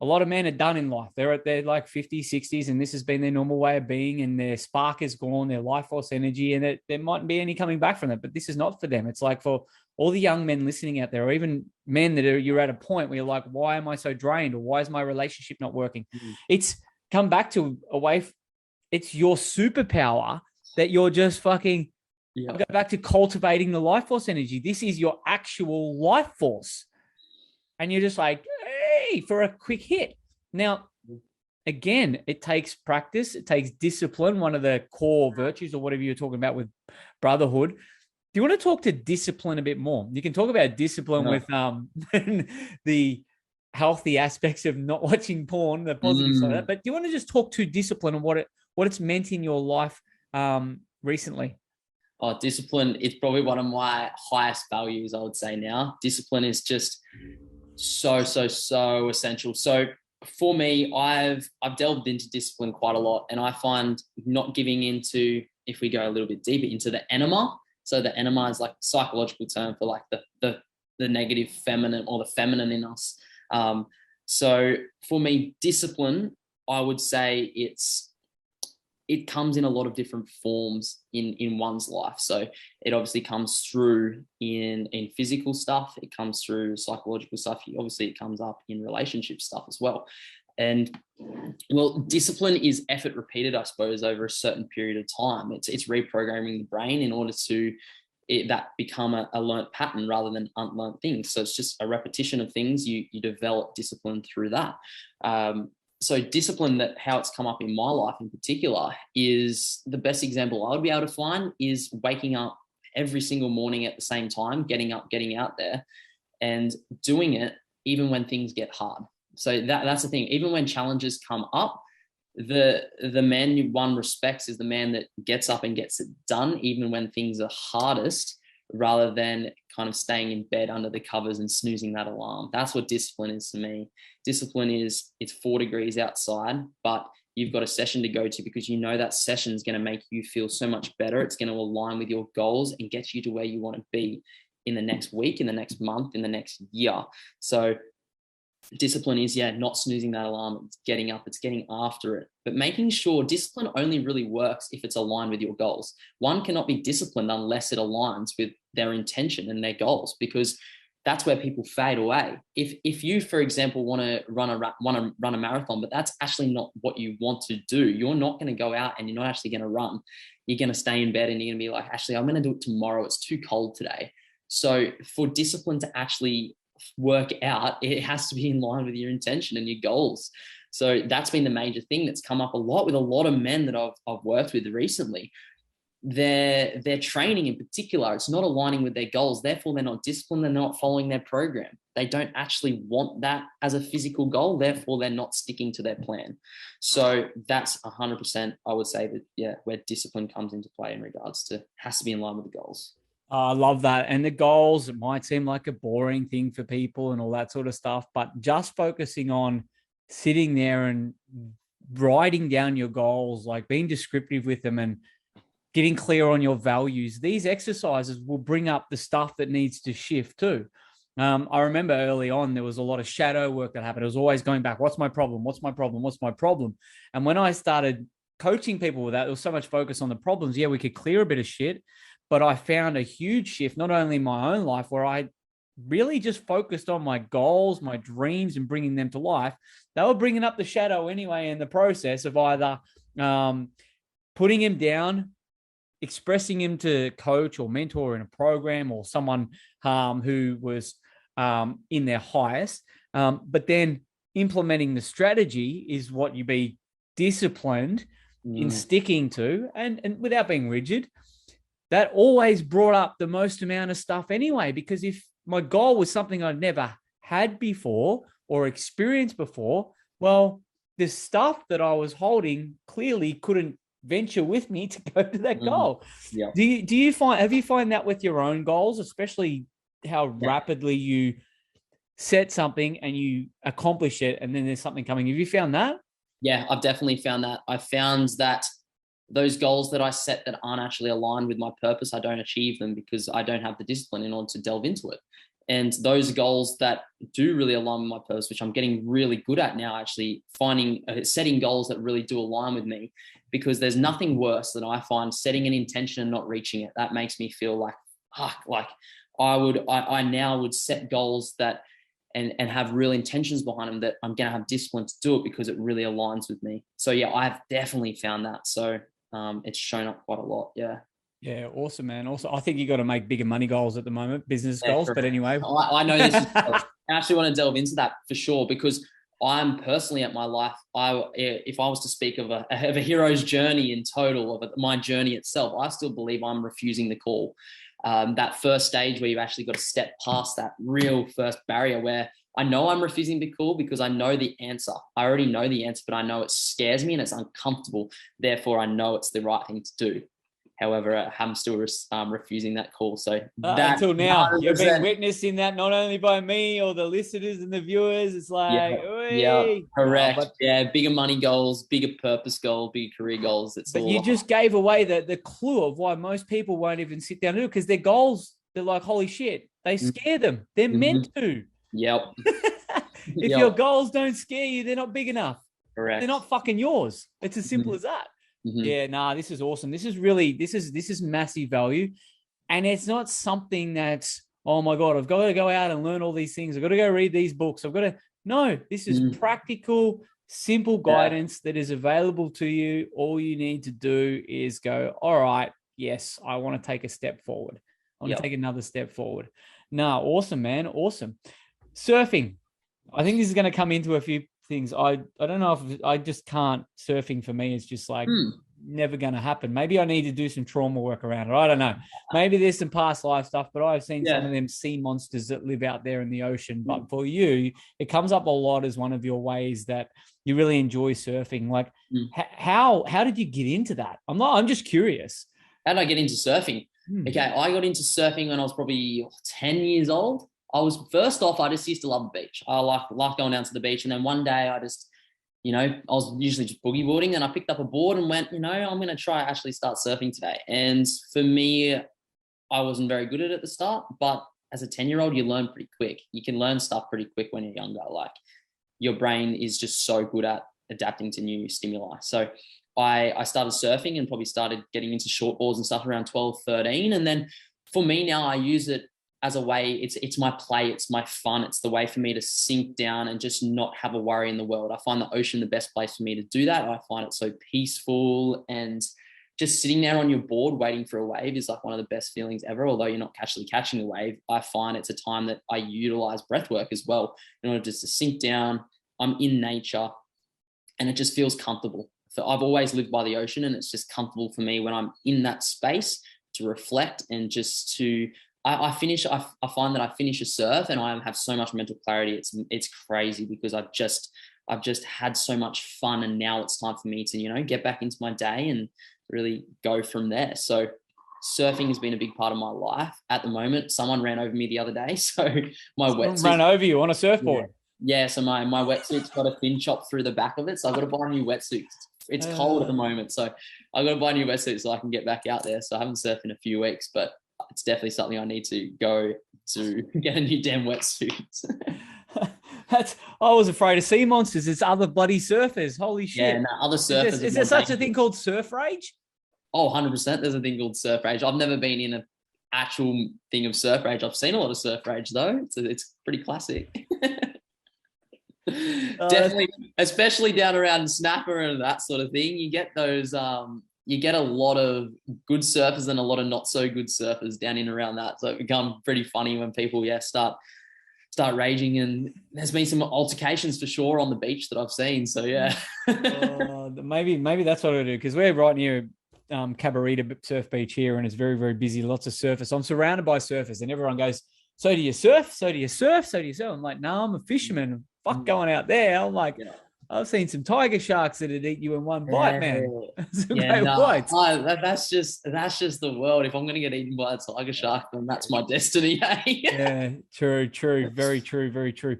a lot of men are done in life. They're at their like 50s, 60s, and this has been their normal way of being, and their spark is gone, their life force energy, and there mightn't be any coming back from that. But this is not for them. It's like for all the young men listening out there, or even men that you're at a point where you're like, why am I so drained? Or why is my relationship not working? It's come back to it's your superpower that you're just fucking, I'll go back to cultivating the life force energy. This is your actual life force. And you're just like, hey, for a quick hit. Now, again, it takes practice. It takes discipline, one of the core virtues or whatever you're talking about with brotherhood. Do you want to talk to discipline a bit more? You can talk about discipline with the healthy aspects of not watching porn, the positives of that. But do you want to just talk to discipline and what it's meant in your life recently? Oh, discipline, it's probably one of my highest values, I would say now. Discipline is just so essential. So for me, I've delved into discipline quite a lot, and I find not giving into, if we go a little bit deeper, into the enema. So the enema is like a psychological term for like the negative feminine or the feminine in us. So for me, discipline, I would say it comes in a lot of different forms in one's life. So it obviously comes through in physical stuff. It comes through psychological stuff. Obviously it comes up in relationship stuff as well. And well, discipline is effort repeated, I suppose, over a certain period of time. It's reprogramming the brain in order to that become a learnt pattern rather than unlearned things. So it's just a repetition of things. You develop discipline through that. So discipline, that how it's come up in my life in particular, is the best example I would be able to find is waking up every single morning at the same time, getting up, getting out there and doing it even when things get hard. So that's the thing. Even when challenges come up, the man one respects is the man that gets up and gets it done, even when things are hardest, rather than kind of staying in bed under the covers and snoozing that alarm. That's what discipline is to me. Discipline is, it's 4 degrees outside, but you've got a session to go to because you know that session is going to make you feel so much better. It's going to align with your goals and get you to where you want to be in the next week, in the next month, in the next year. So discipline is, not snoozing that alarm. It's getting up, it's getting after it. But making sure discipline only really works if it's aligned with your goals. One cannot be disciplined unless it aligns with their intention and their goals, because that's where people fade away. If you, for example, want to run a marathon, but that's actually not what you want to do, you're not going to go out and you're not actually going to run. You're going to stay in bed and you're going to be like, actually, I'm going to do it tomorrow. It's too cold today. So for discipline to actually work out, it has to be in line with your intention and your goals. So that's been the major thing that's come up a lot with a lot of men that I've worked with recently. Their training in particular, it's not aligning with their goals. Therefore, they're not disciplined. They're not following their program. They don't actually want that as a physical goal. Therefore, they're not sticking to their plan. So that's 100%, I would say that, where discipline comes into play in regards to, has to be in line with the goals. I love that. And the goals, it might seem like a boring thing for people and all that sort of stuff, but just focusing on sitting there and writing down your goals, like being descriptive with them and getting clear on your values, these exercises will bring up the stuff that needs to shift too. I remember early on, there was a lot of shadow work that happened. It was always going back. What's my problem? What's my problem? What's my problem? And when I started coaching people with that, there was so much focus on the problems. Yeah, we could clear a bit of shit, but I found a huge shift, not only in my own life, where I really just focused on my goals, my dreams, and bringing them to life. They were bringing up the shadow anyway in the process of either putting him down, expressing him to coach or mentor in a program, or someone who was in their highest. But then implementing the strategy is what you be disciplined in sticking to, and without being rigid. That always brought up the most amount of stuff anyway, because if my goal was something I'd never had before or experienced before, well, the stuff that I was holding clearly couldn't venture with me to go to that goal. Yeah. Do you find that with your own goals, especially how rapidly you set something and you accomplish it, and then there's something coming? Have you found that? Yeah, I've definitely found that. I found that those goals that I set that aren't actually aligned with my purpose, I don't achieve them because I don't have the discipline in order to delve into it. And those goals that do really align with my purpose, which I'm getting really good at now, actually setting goals that really do align with me, because there's nothing worse than I find setting an intention and not reaching it. That makes me feel like I now would set goals that and have real intentions behind them, that I'm going to have discipline to do it because it really aligns with me. So yeah, I've definitely found that. So it's shown up quite a lot. Yeah. Yeah, awesome, man. Also, I think you got to make bigger money goals at the moment, business goals. Correct. But anyway, I know this. I actually want to delve into that for sure, because I'm personally at my life. If I was to speak of a hero's journey in total, of my journey itself, I still believe I'm refusing the call. That first stage where you actually got to step past that real first barrier, where I know I'm refusing the call because I know the answer. I already know the answer, but I know it scares me and it's uncomfortable. Therefore, I know it's the right thing to do. However, I'm still refusing that call. So until now, 100%. You've been witnessing that not only by me or the listeners and the viewers. It's like, correct. Bigger money goals, bigger purpose goals, bigger career goals. But you just gave away the clue of why most people won't even sit down and do it, because their goals, they're like, holy shit, they scare them. They're meant to. Yep. If your goals don't scare you, they're not big enough. Correct. They're not fucking yours. It's as simple as that. Yeah, this is awesome. This is massive value. And it's not something that's, oh my God, I've got to go out and learn all these things. I've got to go read these books. No, this is practical, simple guidance that is available to you. All you need to do is go, all right, yes, I want to take a step forward. I want to take another step forward. No, awesome, man. Awesome. Surfing. I think this is going to come into a few things. I don't know if I just can't. Surfing for me is just like never going to happen. Maybe I need to do some trauma work around it. I don't know. Maybe there's some past life stuff, but I've seen some of them sea monsters that live out there in the ocean. But for you, it comes up a lot as one of your ways that you really enjoy surfing. Like how did you get into that? I'm just curious. How did I get into surfing? Okay, I got into surfing when I was probably 10 years old. I just used to love the beach. I like going down to the beach. And then one day I just, I was usually just boogie boarding. Then I picked up a board and went, I'm going to try actually start surfing today. And for me, I wasn't very good at it at the start, but as a 10-year-old, you learn pretty quick. You can learn stuff pretty quick when you're younger. Like your brain is just so good at adapting to new stimuli. So I started surfing and probably started getting into shortboards and stuff around 12, 13. And then for me now, I use it as a way, it's my play, it's my fun. It's the way for me to sink down and just not have a worry in the world. I find the ocean the best place for me to do that. I find it so peaceful, and just sitting there on your board waiting for a wave is like one of the best feelings ever. Although you're not actually catching a wave, I find it's a time that I utilize breathwork as well in order just to sink down. I'm in nature and it just feels comfortable. So I've always lived by the ocean, and it's just comfortable for me when I'm in that space to reflect and just to, I find that I finish a surf and I have so much mental clarity. It's crazy, because I've just had so much fun, and now it's time for me to, get back into my day and really go from there. So surfing has been a big part of my life at the moment. Someone ran over me the other day. So my wetsuit ran over you on a surfboard. Yeah. So my wetsuit's got a fin chop through the back of it. So I've got to buy a new wetsuit. It's cold at the moment. So I've got to buy a new wetsuit so I can get back out there. So I haven't surfed in a few weeks, but it's definitely something I need to go to get a new damn wetsuit. I was afraid of sea monsters. It's other bloody surfers. Holy shit. Yeah, no, other surfers. Is there such a thing called surf rage? Oh, 100%. There's a thing called surf rage. I've never been in an actual thing of surf rage. I've seen a lot of surf rage though. It's pretty classic. Definitely, especially down around Snapper and that sort of thing. You get those, you get a lot of good surfers and a lot of not so good surfers down in around that. So it becomes pretty funny when people, start raging, and there's been some altercations for sure on the beach that I've seen. So yeah. Maybe that's what I do, because we're right near Cabarita Surf Beach here, and it's very, very busy. Lots of surfers. So I'm surrounded by surfers, and everyone goes, "So do you surf? So do you surf? So do you surf?" I'm like, "No, I'm a fisherman. Fuck going out there." I'm like, I've seen some tiger sharks that'd eat you in one bite, man. That's just the world. If I'm going to get eaten by a tiger shark, then that's my destiny. Yeah, true. Very true, very true.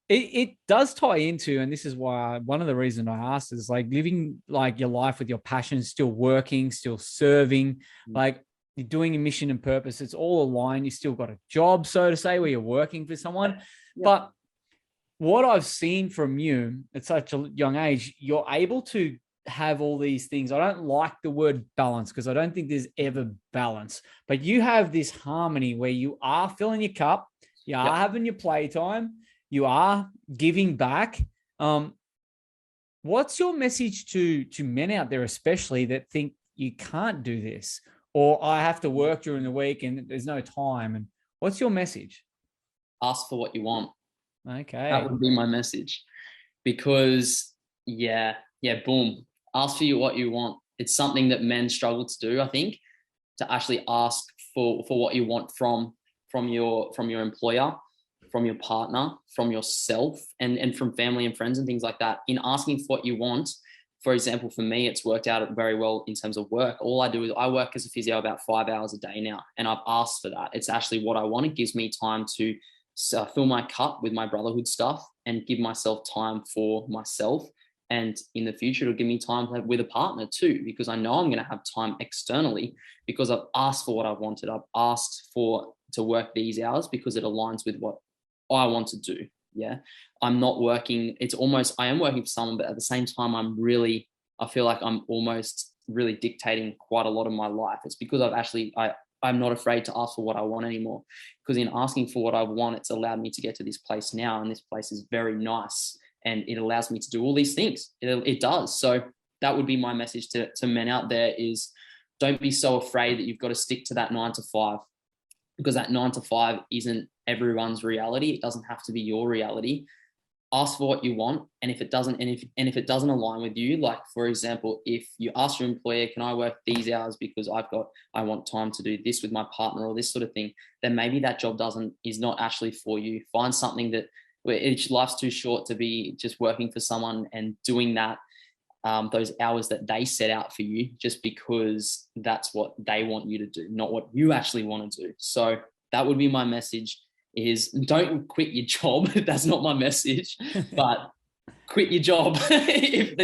It does tie into, and this is why one of the reasons I asked is like living like your life with your passion, still working, still serving, like you're doing a mission and purpose. It's all aligned. You still got a job, so to say, where you're working for someone, but what I've seen from you at such a young age, you're able to have all these things. I don't like the word balance, because I don't think there's ever balance, but you have this harmony where you are filling your cup, you are having your playtime, you are giving back. What's your message to men out there, especially that think you can't do this, or I have to work during the week and there's no time? And what's your message? Ask for what you want. Okay. That would be my message, because boom, ask for what you want. It's something that men struggle to do, I think, to actually ask for what you want from your employer, from your partner, from yourself, and from family and friends and things like that. In asking for what you want, for example, for me, it's worked out very well in terms of work. All I do is I work as a physio about 5 hours a day now, and I've asked for that. It's actually what I want. It gives me time to fill my cup with my Brotherhood stuff and give myself time for myself. And in the future, it'll give me time with a partner too, because I know I'm going to have time externally, because I've asked for what I wanted. I've asked to work these hours because it aligns with what I want to do. Yeah. I'm not working. I am working for someone, but at the same time, I feel like I'm almost really dictating quite a lot of my life. It's because I'm not afraid to ask for what I want anymore, because in asking for what I want, it's allowed me to get to this place now. And this place is very nice, and it allows me to do all these things. It does. So that would be my message to men out there is, don't be so afraid that you've got to stick to that 9 to 5, because that 9 to 5 isn't everyone's reality. It doesn't have to be your reality. Ask for what you want, and if it doesn't align with you, like for example, if you ask your employer, can I work these hours because I want time to do this with my partner or this sort of thing, then maybe that job is not actually for you. Find something where life's too short to be just working for someone and doing that, those hours that they set out for you, just because that's what they want you to do, not what you actually want to do. So that would be my message, is don't quit your job. That's not my message, but quit your job. I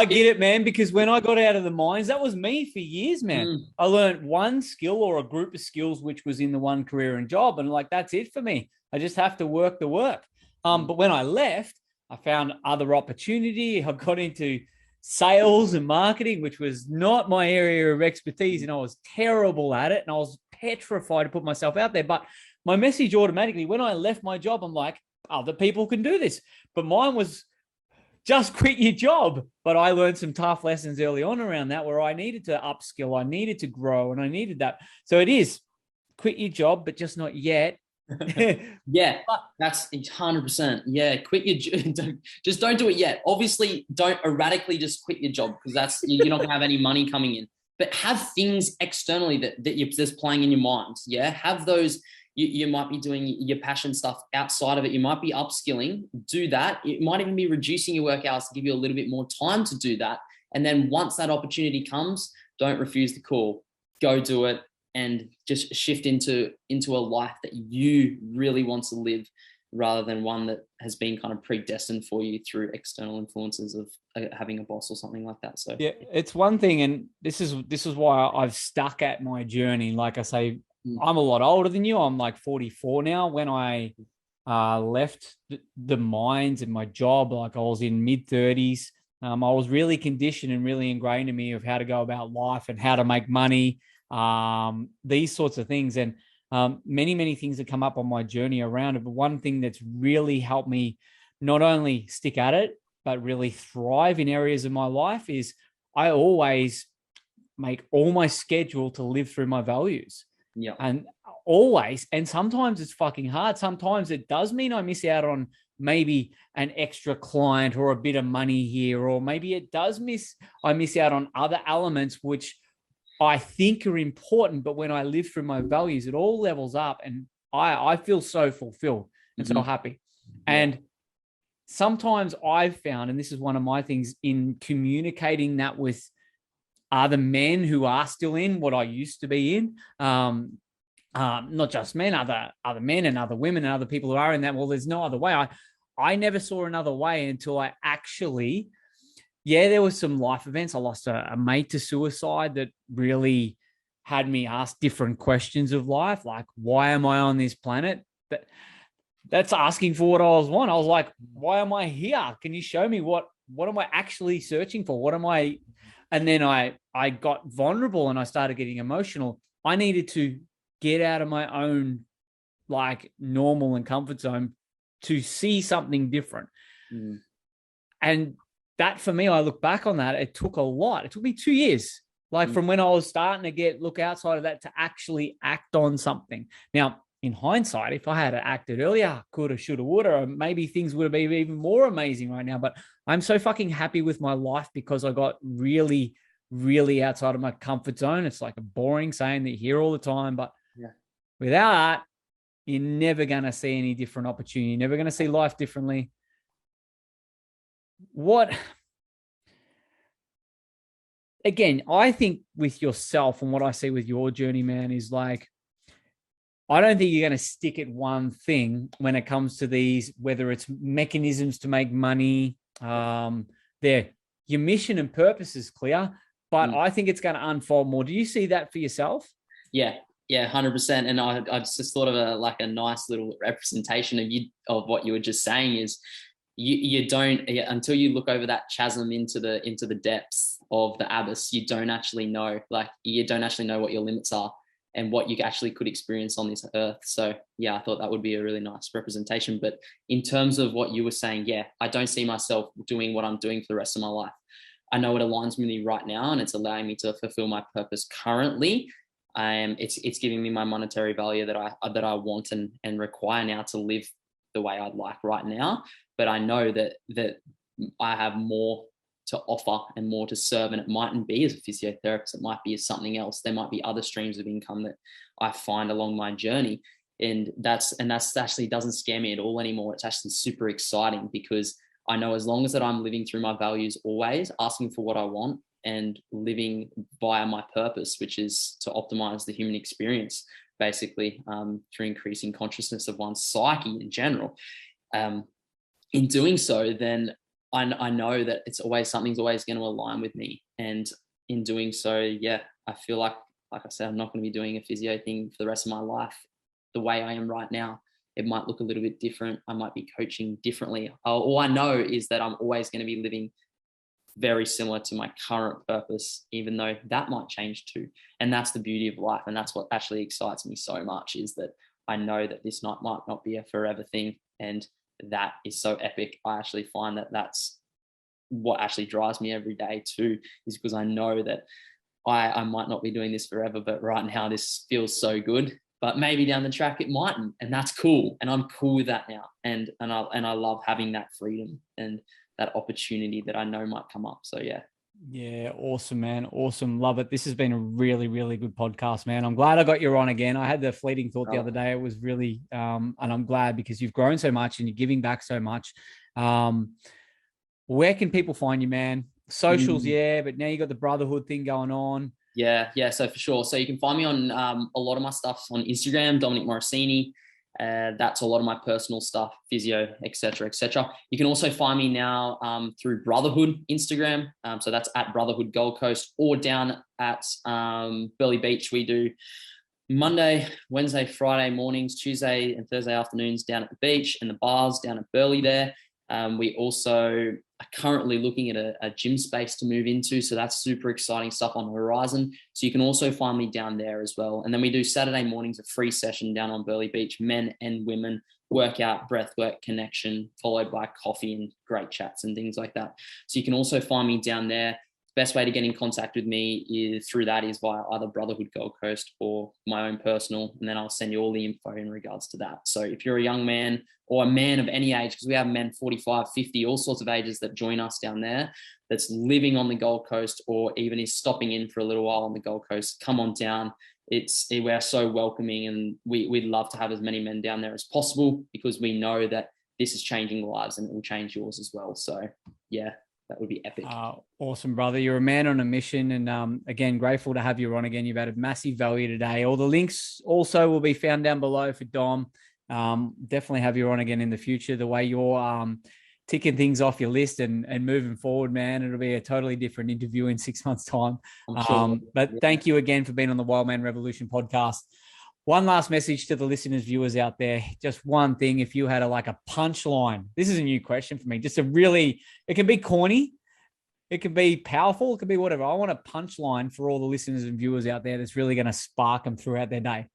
get it, man, because when I got out of the mines, that was me for years, man. I learned one skill or a group of skills, which was in the one career and job. And like, that's it for me. I just have to work the work. But when I left, I found other opportunity. I got into sales and marketing, which was not my area of expertise. And I was terrible at it. And I was petrified to put myself out there. But my message automatically, when I left my job, I'm like, other people can do this. But mine was just quit your job. But I learned some tough lessons early on around that, where I needed to upskill, I needed to grow, and I needed that. So it is quit your job, but just not yet. Yeah, that's 100%. Yeah, quit your just don't do it yet. Obviously, don't erratically just quit your job, because that's you're not gonna have any money coming in. But have things externally that you're just playing in your mind. Yeah, have those. You might be doing your passion stuff outside of it. You might be upskilling. Do that. It might even be reducing your work hours to give you a little bit more time to do that. And then once that opportunity comes, don't refuse the call. Go do it. And just shift into a life that you really want to live, rather than one that has been kind of predestined for you through external influences of having a boss or something like that. So yeah, it's one thing, and this is why I've stuck at my journey. Like I say, I'm a lot older than you. I'm like 44 now. When I left the mines and my job, like I was in mid-30s. I was really conditioned and really ingrained in me of how to go about life and how to make money. These sorts of things, and many things that come up on my journey around it. But one thing that's really helped me not only stick at it, but really thrive in areas of my life is I always make all my schedule to live through my values. Yeah. And always, and sometimes it's fucking hard. Sometimes it does mean I miss out on maybe an extra client or a bit of money here, or maybe it does I miss out on other elements which I think are important, but when I live through my values, it all levels up, and I feel so fulfilled and so happy. Yeah. And sometimes I've found, and this is one of my things in communicating that with other men who are still in what I used to be in, not just men, other men and other women and other people who are in that. Well, there's no other way. I never saw another way until I actually. Yeah, there were some life events. I lost a mate to suicide that really had me ask different questions of life, like, why am I on this planet? That's asking for what I want. I was like, why am I here? Can you show me what am I actually searching for? What am I? And then I got vulnerable and I started getting emotional. I needed to get out of my own like normal and comfort zone to see something different. And that for me, I look back on that, it took a lot. It took me 2 years, like from when I was starting to look outside of that to actually act on something. Now, in hindsight, if I had acted earlier, coulda, shoulda, woulda, maybe things would have been even more amazing right now. But I'm so fucking happy with my life because I got really, really outside of my comfort zone. It's like a boring saying that you hear all the time, but without that, you're never going to see any different opportunity. You're never going to see life differently. Again, I think with yourself and what I see with your journey, man, is like, I don't think you're going to stick at one thing when it comes to these, whether it's mechanisms to make money. Your mission and purpose is clear, but I think it's going to unfold more. Do you see that for yourself? Yeah, 100%. And I just thought of a nice little representation of what you were just saying is, you don't, until you look over that chasm into the depths of the abyss, you don't actually know what your limits are and what you actually could experience on this earth. So yeah, I thought that would be a really nice representation. But in terms of what you were saying, yeah, I don't see myself doing what I'm doing for the rest of my life. I know it aligns with me right now, and it's allowing me to fulfill my purpose currently. It's giving me my monetary value that I want and require now to live the way I'd like right now. But I know that I have more to offer and more to serve, and it mightn't be as a physiotherapist, it might be as something else. There might be other streams of income that I find along my journey, and that's actually doesn't scare me at all anymore. It's actually super exciting because I know as long as that I'm living through my values, always asking for what I want and living via my purpose, which is to optimize the human experience, basically through increasing consciousness of one's psyche in general. in doing so, then I know that something's always going to align with me. And in doing so, yeah, I feel like I said, I'm not going to be doing a physio thing for the rest of my life the way I am right now. It might look a little bit different. I might be coaching differently. All I know is that I'm always going to be living very similar to my current purpose, even though that might change too. And that's the beauty of life. And that's what actually excites me so much, is that I know that this might not be a forever thing. And that is so epic. I actually find that that's what actually drives me every day too, is because I know that I might not be doing this forever, but right now this feels so good. But maybe down the track it mightn't, and that's cool. And I'm cool with that now. And I love having that freedom and that opportunity that I know might come up. So yeah. Yeah, awesome, man. Awesome. Love it. This has been a really, really good podcast, man. I'm glad I got you on again. I had the fleeting thought the other day. It was really, and I'm glad because you've grown so much and you're giving back so much. Where can people find you, man? Socials, yeah, but now you got the Brotherhood thing going on. Yeah, so for sure. So you can find me on a lot of my stuff on Instagram, Dominic Morosini. That's a lot of my personal stuff, physio, etc. You can also find me now through Brotherhood Instagram. So that's at Brotherhood Gold Coast, or down at Burleigh Beach. We do Monday, Wednesday, Friday mornings, Tuesday and Thursday afternoons down at the beach and the bars down at Burleigh there. We also are currently looking at a gym space to move into. So that's super exciting stuff on the horizon. So you can also find me down there as well. And then we do Saturday mornings, a free session down on Burleigh Beach, men and women, workout, breathwork, connection, followed by coffee and great chats and things like that. So you can also find me down there. Best way to get in contact with me is via either Brotherhood Gold Coast or my own personal, and then I'll send you all the info in regards to that. So if you're a young man or a man of any age, because we have men 45, 50, all sorts of ages that join us down there, that's living on the Gold Coast or even is stopping in for a little while on the Gold Coast, come on down. We're so welcoming, and we'd love to have as many men down there as possible, because we know that this is changing lives and it will change yours as well. So yeah. That would be epic. Awesome, brother. You're a man on a mission. And again, grateful to have you on again. You've added massive value today. All the links also will be found down below for Dom. Definitely have you on again in the future. The way you're ticking things off your list and moving forward, man, it'll be a totally different interview in 6 months' time. Sure. But thank you again for being on the Wild Man Revolution podcast. One last message to the listeners, viewers out there. Just one thing. If you had a punchline, this is a new question for me. It can be corny. It can be powerful. It can be whatever. I want a punchline for all the listeners and viewers out there that's really going to spark them throughout their day.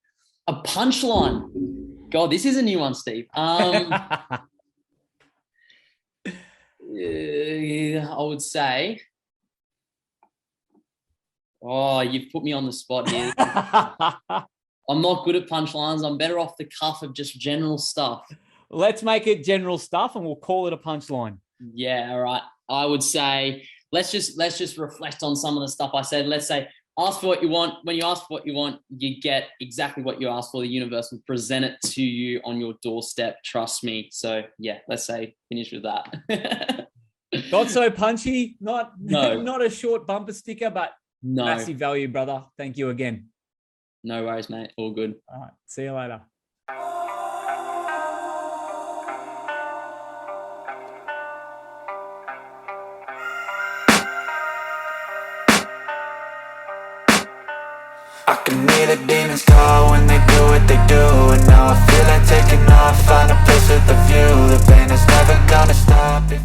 A punchline. God, this is a new one, Steve. I would say, you've put me on the spot here. I'm not good at punchlines. I'm better off the cuff of just general stuff. Let's make it general stuff and we'll call it a punchline. Yeah, all right. I would say, let's just reflect on some of the stuff I said. Let's say, ask for what you want. When you ask for what you want, you get exactly what you asked for. The universe will present it to you on your doorstep. Trust me. So yeah, let's say finish with that. Not so punchy, not a short bumper sticker, but massive value, brother. Thank you again. No worries, mate. All good. All right. See you later. I can hear the demons call when they do what they do, and now I feel like taking off, find a place with a view. The pain is never gonna stop if